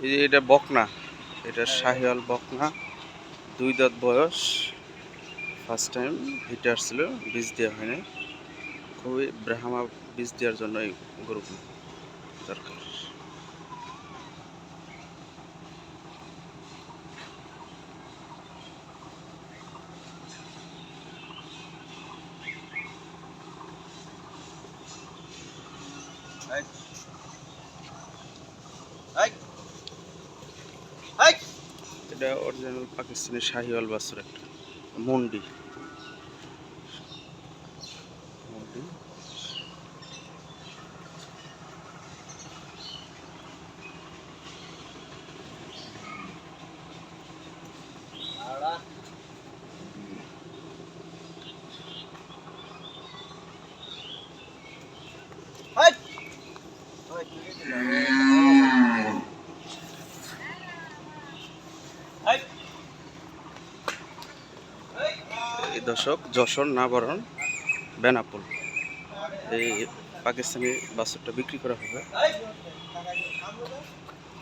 এই যে এটা বকনা, এটা শাহিওয়াল বকনা, 2 দাঁত বয়স। ফার্স্ট টাইম হিটে আসছিল, বীজ দেওয়া হয়নি। খুবই ব্রাহ্মা বীজ দেওয়ার জন্য এই গরুগুলো দরকার। এটা অরিজিনাল পাকিস্তানি শাহিওয়াল বাছুর একটা মুন্ডি। মুন্ডি এই দর্শক যশোর নাবরণ বেনাপোল এই পাকিস্তানি বাছুরটা বিক্রি করা হবে।